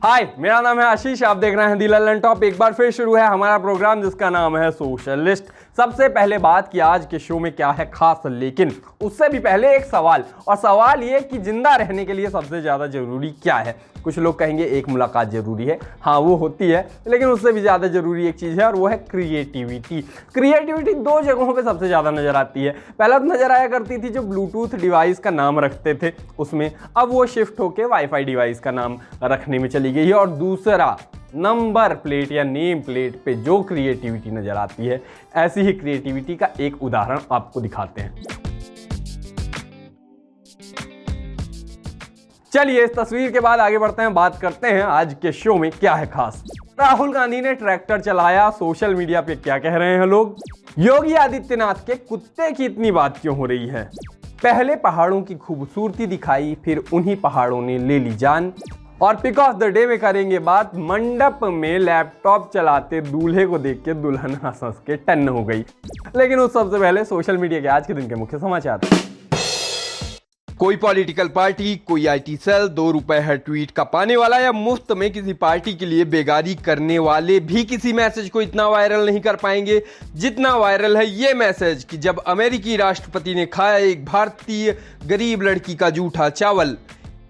हाय, मेरा नाम है आशीष। आप देख रहे हैं दी ललन टॉप। एक बार फिर शुरू है हमारा प्रोग्राम जिसका नाम है सोशलिस्ट। सबसे पहले बात कि आज के शो में क्या है खास, लेकिन उससे भी पहले एक सवाल, और सवाल ये कि जिंदा रहने के लिए सबसे ज्यादा जरूरी क्या है। कुछ लोग कहेंगे एक मुलाकात जरूरी है, हाँ वो होती है, लेकिन उससे भी ज्यादा जरूरी एक चीज है और वो है क्रिएटिविटी। क्रिएटिविटी दो जगहों पे सबसे ज्यादा नजर आती है। पहला तो नजर आया करती थी जो ब्लूटूथ डिवाइस का नाम रखते थे उसमें, अब वो शिफ्ट होके वाईफाई डिवाइस का नाम रखने में चली गई है। और दूसरा, नंबर प्लेट या नेम प्लेट पे जो क्रिएटिविटी नजर आती है, ऐसी ही क्रिएटिविटी का एक उदाहरण आपको दिखाते हैं। चलिए इस तस्वीर के बाद आगे बढ़ते हैं, बात करते हैं आज के शो में क्या है खास। राहुल गांधी ने ट्रैक्टर चलाया, सोशल मीडिया पे क्या कह रहे हैं लोग। योगी आदित्यनाथ के कुत्ते की इतनी बात क्यों हो रही है। पहले पहाड़ों की खूबसूरती दिखाई, फिर उन्हीं पहाड़ों ने ले ली जान। और पिक ऑफ द डे में करेंगे बात, मंडप में लैपटॉप चलाते दूल्हे को देख के दुल्हन हंस हंस के टन्न हो गई। लेकिन उस सबसे पहले सोशल मीडिया के आज के दिन के मुख्य समाचार। कोई पॉलिटिकल पार्टी, कोई आईटी सेल, 2 रुपए हर ट्वीट का पाने वाला या मुफ्त में किसी पार्टी के लिए बेगारी करने वाले भी किसी मैसेज को इतना वायरल नहीं कर पाएंगे जितना वायरल है ये मैसेज कि जब अमेरिकी राष्ट्रपति ने खाया एक भारतीय गरीब लड़की का जूठा चावल।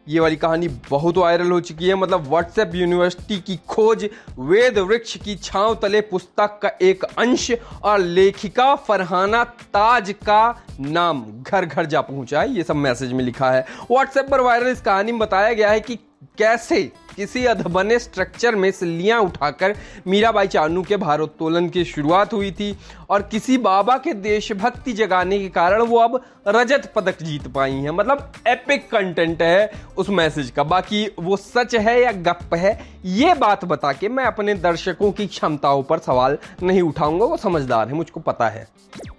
ये वाली कहानी बहुत वायरल हो चुकी है। मतलब व्हाट्सएप यूनिवर्सिटी की खोज, वेद वृक्ष की छांव तले पुस्तक का एक अंश और लेखिका फरहाना ताज का नाम घर घर जा पहुंचा है, ये सब मैसेज में लिखा है। व्हाट्सएप पर वायरल इस कहानी में बताया गया है कि कैसे किसी अधबने स्ट्रक्चर में सिल्लियां उठाकर मीराबाई चानू के भारोत्तोलन की शुरुआत हुई थी और किसी बाबा के देशभक्ति जगाने के कारण वो अब रजत पदक जीत पाई हैं। मतलब एपिक कंटेंट है उस मैसेज का। बाकी वो सच है या गप है, ये बात बता के मैं अपने दर्शकों की क्षमताओं पर सवाल नहीं उठाऊंगा, वो समझदार है, मुझको पता है।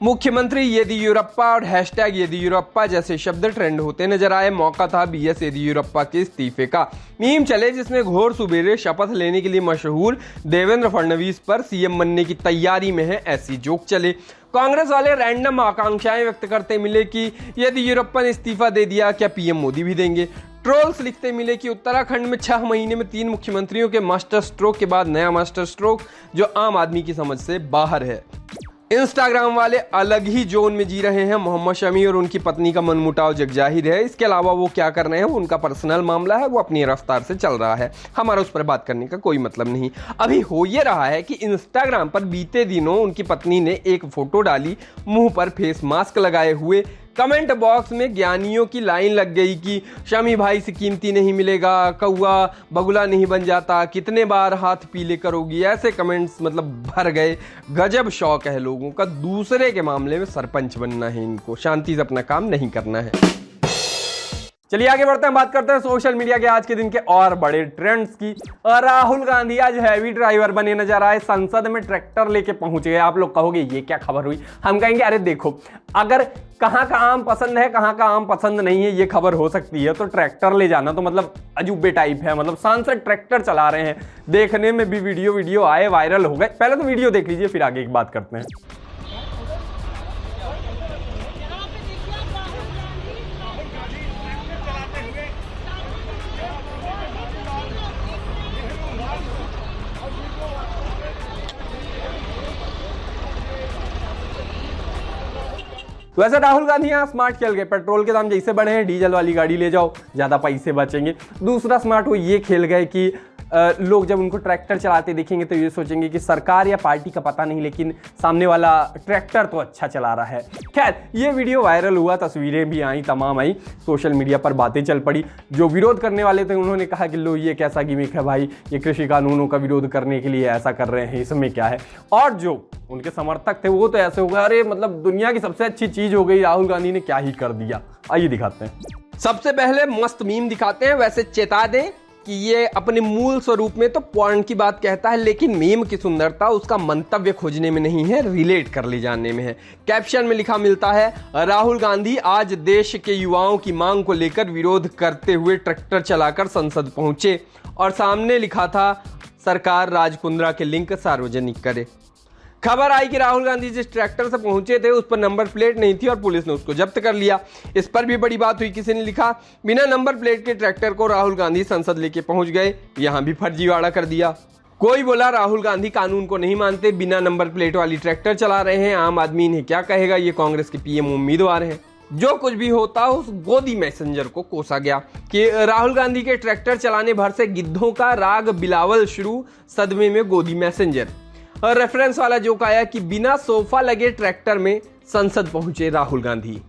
मुख्यमंत्री येदियुरप्पा और हैशटैग येदियुरप्पा जैसे शब्द ट्रेंड होते नजर आए। मौका था बीएस येदियुरप्पा के इस्तीफे का। मीम चले जिसमें घोर सुबेरे शपथ लेने के लिए मशहूर देवेंद्र फडणवीस पर सीएम बनने की तैयारी में है, ऐसी जोक चले। कांग्रेस वाले रैंडम आकांक्षाएं व्यक्त करते मिले कि येदियुरप्पा ने इस्तीफा दे दिया, क्या पीएम मोदी भी देंगे। ट्रोल्स लिखते मिले कि उत्तराखंड में 6 महीने में 3 मुख्यमंत्रियों के मास्टर स्ट्रोक के बाद नया मास्टर स्ट्रोक जो आम आदमी की समझ से बाहर है। इंस्टाग्राम वाले अलग ही जोन में जी रहे हैं। मोहम्मद शमी और उनकी पत्नी का मनमुटाव जगजाहिर है। इसके अलावा वो क्या कर रहे हैं, उनका पर्सनल मामला है, वो अपनी रफ्तार से चल रहा है, हमारा उस पर बात करने का कोई मतलब नहीं। अभी हो ये रहा है कि इंस्टाग्राम पर बीते दिनों उनकी पत्नी ने एक फोटो डाली, मुंह पर फेस मास्क लगाए हुए। कमेंट बॉक्स में ज्ञानियों की लाइन लग गई कि शमी भाई से कीमती नहीं मिलेगा, कौआ बगुला नहीं बन जाता, कितने बार हाथ पीले करोगी, ऐसे कमेंट्स मतलब भर गए। गजब शौक है लोगों का, दूसरे के मामले में सरपंच बनना है इनको, शांति से अपना काम नहीं करना है। चलिए आगे बढ़ते हैं, बात करते हैं सोशल मीडिया के आज के दिन के और बड़े ट्रेंड्स की। राहुल गांधी आज हैवी ड्राइवर बने नजर आए, संसद में ट्रैक्टर लेके पहुंच गए। आप लोग कहोगे ये क्या खबर हुई, हम कहेंगे अरे देखो, अगर कहां का आम पसंद है कहां का आम पसंद नहीं है ये खबर हो सकती है, तो ट्रैक्टर ले जाना तो मतलब अजूबे टाइप है। मतलब सांसद ट्रैक्टर चला रहे हैं, देखने में भी वीडियो आए, वायरल हो गए। पहले तो वीडियो देख लीजिए फिर आगे की बात करते हैं। वैसे राहुल गांधी यहाँ स्मार्ट खेल गए, पेट्रोल के दाम जैसे बढ़े हैं डीजल वाली गाड़ी ले जाओ, ज्यादा पैसे बचेंगे। दूसरा स्मार्ट वो ये खेल गए कि लोग जब उनको ट्रैक्टर चलाते देखेंगे तो ये सोचेंगे कि सरकार या पार्टी का पता नहीं, लेकिन सामने वाला ट्रैक्टर तो अच्छा चला रहा है। खैर ये वीडियो वायरल हुआ, तस्वीरें भी आई, तमाम आई, सोशल मीडिया पर बातें चल पड़ी। जो विरोध करने वाले थे उन्होंने कहा कि लो ये कैसा गिमिक है भाई, ये कृषि कानूनों का विरोध करने के लिए ऐसा कर रहे हैं, इसमें क्या है। और जो उनके समर्थक थे वो तो ऐसे हो गए, अरे मतलब दुनिया की सबसे अच्छी चीज हो गई, राहुल गांधी ने क्या ही कर दिया। आइए दिखाते हैं। सबसे पहले मस्त मीम दिखाते हैं। वैसे चेता दें कि ये अपने मूल स्वरूप में तो पॉइंट की बात कहता है, लेकिन मीम की सुंदरता उसका मंतव्य खोजने में नहीं है, रिलेट कर ले जाने में है। कैप्शन में लिखा मिलता है, राहुल गांधी आज देश के युवाओं की मांग को लेकर विरोध करते हुए ट्रैक्टर चलाकर संसद पहुंचे, और सामने लिखा था सरकार राज कुंद्रा के लिंक सार्वजनिक करे। खबर आई कि राहुल गांधी जिस ट्रैक्टर से पहुंचे थे उस पर नंबर प्लेट नहीं थी और पुलिस ने उसको जब्त कर लिया। इस पर भी बड़ी बात हुई। किसी ने लिखा, बिना नंबर प्लेट के ट्रैक्टर को राहुल गांधी संसद लेके पहुंच गए, यहां भी फर्जीवाड़ा कर दिया। कोई बोला राहुल गांधी कानून को नहीं मानते, बिना नंबर प्लेट वाली ट्रैक्टर चला रहे हैं, आम आदमी इन्हें क्या कहेगा, ये कांग्रेस के पीएम उम्मीदवार हैं। जो कुछ भी होता, उस गोदी मैसेंजर को कोसा गया कि राहुल गांधी के ट्रैक्टर चलाने भर से गिद्धों का राग बिलावल शुरू, सदमे में गोदी मैसेंजर। और रेफरेंस वाला जोक आया कि बिना सोफा लगे ट्रैक्टर में संसद पहुंचे राहुल गांधी।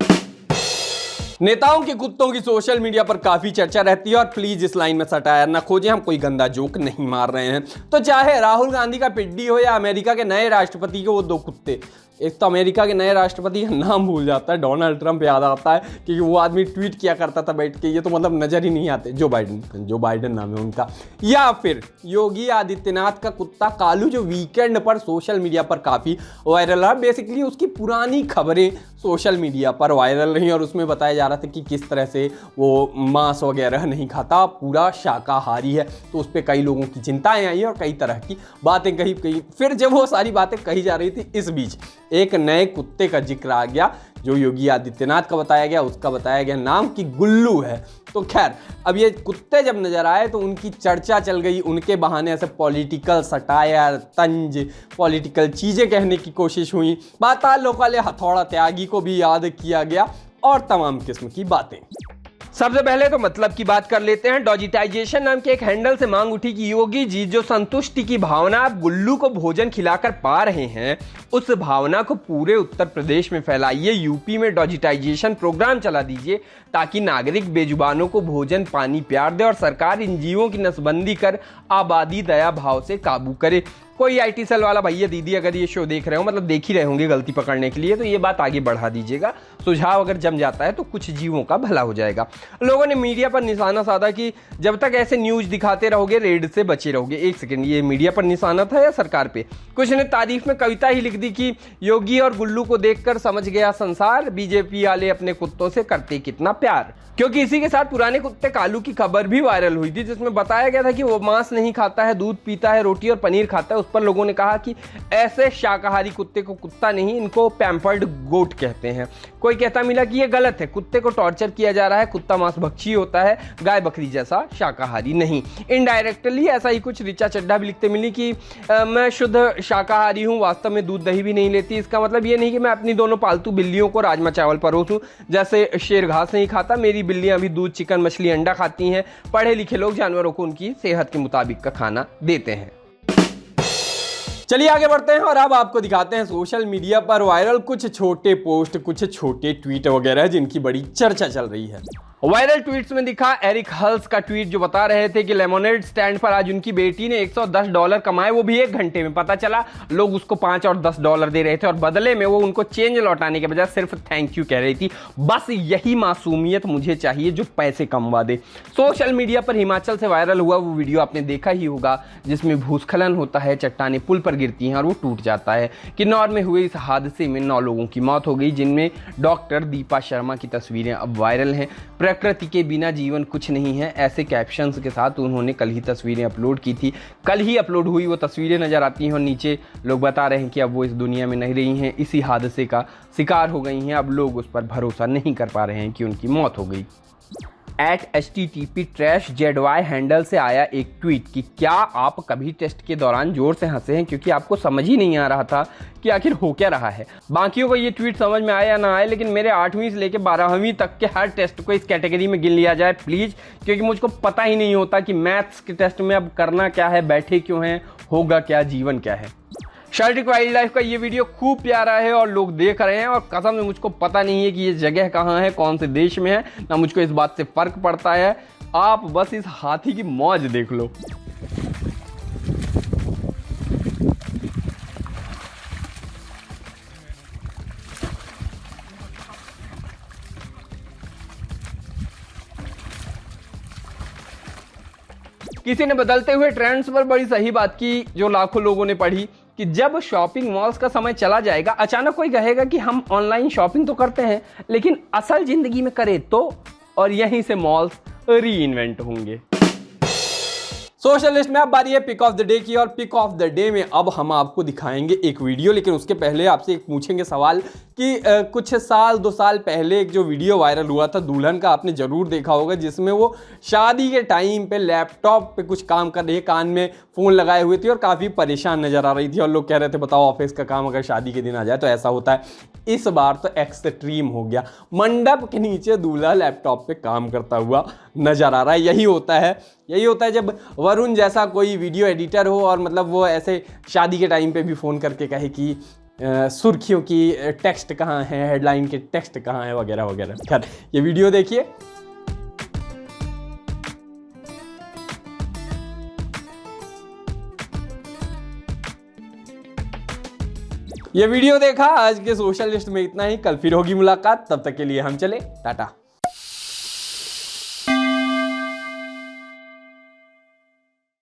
नेताओं के कुत्तों की सोशल मीडिया पर काफी चर्चा रहती है और प्लीज इस लाइन में सटायर न खोजें, हम कोई गंदा जोक नहीं मार रहे हैं। तो चाहे राहुल गांधी का पिड्डी हो या अमेरिका के नए राष्ट्रपति के वो दो कुत्ते, एक तो अमेरिका के नए राष्ट्रपति का नाम भूल जाता है, डोनाल्ड ट्रंप याद आता है क्योंकि वो आदमी ट्वीट किया करता था बैठ के, ये तो मतलब नजर ही नहीं आते। जो बाइडन नाम है उनका। या फिर योगी आदित्यनाथ का कुत्ता कालू, जो वीकेंड पर सोशल मीडिया पर काफी वायरल रहा। बेसिकली उसकी पुरानी खबरें सोशल मीडिया पर वायरल रही और उसमें बताया जा रहा था कि किस तरह से वो मांस वगैरह नहीं खाता, पूरा शाकाहारी है। तो उस पर कई लोगों की चिंताएं आई और कई तरह की बातें कही। फिर जब वो सारी बातें कही जा रही थी, इस बीच एक नए कुत्ते का जिक्र आ गया जो योगी आदित्यनाथ का बताया गया। उसका बताया गया नाम कि गुल्लू है। तो खैर, अब ये कुत्ते जब नजर आए तो उनकी चर्चा चल गई, उनके बहाने ऐसे पॉलिटिकल सटायर, तंज, पॉलिटिकल चीजें कहने की कोशिश हुई। बाताल लोकाले हथौड़ा त्यागी को भी याद किया गया और तमाम किस्म की बातें। सबसे पहले तो मतलब की बात कर लेते हैं। डॉजिटाइजेशन नाम के एक हैंडल से मांग उठी कि योगी जी जो संतुष्टि की भावना आप गुल्लू को भोजन खिलाकर पा रहे हैं, उस भावना को पूरे उत्तर प्रदेश में फैलाइए। यूपी में डॉजिटाइजेशन प्रोग्राम चला दीजिए ताकि नागरिक बेजुबानों को भोजन, पानी, प्यार दे और सरकार इन जीवों की नसबंदी कर आबादी दया भाव से काबू करे। कोई आईटी सेल वाला भैया दीदी अगर ये शो देख रहे हो, मतलब देख ही रहे होंगे गलती पकड़ने के लिए, तो ये बात आगे बढ़ा दीजिएगा। सुझाव अगर जम जाता है तो कुछ जीवों का भला हो जाएगा। लोगों ने मीडिया पर निशाना साधा कि जब तक ऐसे न्यूज दिखाते रहोगे रेड से बचे रहोगे। एक सेकंड, ये मीडिया पर निशाना था या सरकार पे? कुछ ने तारीफ में कविता ही लिख दी कि योगी और गुल्लू को देखकर समझ गया संसार, बीजेपी वाले अपने कुत्तों से करते कितना प्यार। क्योंकि इसी के साथ पुराने कुत्ते कालू की खबर भी वायरल हुई थी जिसमें बताया गया था कि वो मांस नहीं खाता है, दूध पीता है, रोटी और पनीर खाता है। उस पर लोगों ने कहा कि ऐसे शाकाहारी कुत्ते को कुत्ता नहीं, इनको पैम्पर्ड गोट कहते हैं। कोई कहता मिला कि ये गलत है, कुत्ते को टॉर्चर किया जा रहा है, कुत्ता मांस भक्षी होता है, गाय बकरी जैसा शाकाहारी नहीं। इनडायरेक्टली ऐसा ही कुछ ऋचा चड्ढा भी लिखते मिली कि मैं शुद्ध शाकाहारी हूँ, वास्तव में दूध दही भी नहीं लेती। इसका मतलब ये नहीं कि मैं अपनी दोनों पालतू बिल्लियों को राजमा चावल परोसूं, जैसे शेर घास नहीं खाता, मेरी बिल्लियां भी दूध, चिकन, मछली, अंडा खाती हैं। पढ़े लिखे लोग जानवरों को उनकी सेहत के मुताबिक का खाना देते हैं। चलिए आगे बढ़ते हैं और अब आपको दिखाते हैं सोशल मीडिया पर वायरल कुछ छोटे पोस्ट, कुछ छोटे ट्वीट वगैरह जिनकी बड़ी चर्चा चल रही है। वायरल ट्वीट्स में दिखा एरिक हल्स का ट्वीट जो बता रहे थे कि लेमोनेड स्टैंड पर आज उनकी बेटी ने $110 कमाए, वो भी 1 घंटे में। पता चला लोग उसको $5 और $10 दे रहे थे और बदले में वो उनको चेंज लौटाने के बजाय सिर्फ थैंक यू कह रही थी। बस यही मासूमियत मुझे चाहिए जो पैसे कमवा दे। सोशल मीडिया पर हिमाचल से वायरल हुआ वो वीडियो आपने देखा ही होगा जिसमें भूस्खलन होता है, चट्टानें पुल पर गिरती हैं और वो टूट जाता है। किन्नौर में हुए इस हादसे में 9 लोगों की मौत हो गई, जिनमें डॉक्टर दीपा शर्मा की तस्वीरें अब वायरल हैं। प्रकृति के बिना जीवन कुछ नहीं है, ऐसे कैप्शंस के साथ उन्होंने कल ही तस्वीरें अपलोड की थी। कल ही अपलोड हुई वो तस्वीरें नजर आती हैं और नीचे लोग बता रहे हैं कि अब वो इस दुनिया में नहीं रही हैं, इसी हादसे का शिकार हो गई हैं। अब लोग उस पर भरोसा नहीं कर पा रहे हैं कि उनकी मौत हो गई। @HTTP_ZY हैंडल से आया एक ट्वीट कि क्या आप कभी टेस्ट के दौरान जोर से हंसे हैं क्योंकि आपको समझ ही नहीं आ रहा था कि आखिर हो क्या रहा है। बाकियों को ये ट्वीट समझ में आए या ना आए, लेकिन मेरे 8वीं से लेकर 12वीं तक के हर टेस्ट को इस कैटेगरी में गिन लिया जाए प्लीज, क्योंकि मुझको पता ही नहीं होता कि मैथ्स के टेस्ट में अब करना क्या है, बैठे क्यों हैं, होगा क्या, जीवन क्या है। शर्टिक वाइल्ड लाइफ का ये वीडियो खूब प्यारा है और लोग देख रहे हैं और कसम से मुझको पता नहीं है कि ये जगह कहाँ है, कौन से देश में है, ना मुझको इस बात से फर्क पड़ता है। आप बस इस हाथी की मौज देख लो। किसी ने बदलते हुए ट्रेंड्स पर बड़ी सही बात की जो लाखों लोगों ने पढ़ी कि जब शॉपिंग मॉल्स का समय चला जाएगा, अचानक कोई कहेगा कि हम ऑनलाइन शॉपिंग तो करते हैं लेकिन असल जिंदगी में करें तो, और यहीं से मॉल्स री इन्वेंट होंगे। सोशल लिस्ट में अब बारी है पिक ऑफ द डे की, और पिक ऑफ द डे में अब हम आपको दिखाएंगे एक वीडियो, लेकिन उसके पहले आपसे एक पूछेंगे सवाल कि कुछ साल 2 साल पहले एक जो वीडियो वायरल हुआ था दुल्हन का, आपने जरूर देखा होगा, जिसमें वो शादी के टाइम पे लैपटॉप पे कुछ काम कर रही है, कान में फोन लगाए हुए थी और काफी परेशान नजर आ रही थी, और लोग कह रहे थे बताओ ऑफिस का काम अगर शादी के दिन आ जाए तो ऐसा होता है। इस बार तो एक्सट्रीम हो गया, मंडप के नीचे दूल्हा लैपटॉप पे काम करता हुआ नजर आ रहा है। यही होता है जब वरुण जैसा कोई वीडियो एडिटर हो और मतलब वो ऐसे शादी के टाइम पे भी फ़ोन करके कहे कि सुर्खियों की टेक्स्ट कहाँ है, हेडलाइन के टेक्स्ट कहाँ है, वगैरह वगैरह। खैर ये वीडियो देखिए। ये वीडियो देखा, आज के सोशल लिस्ट में इतना ही। कल फिर होगी मुलाकात, तब तक के लिए हम चले टाटा।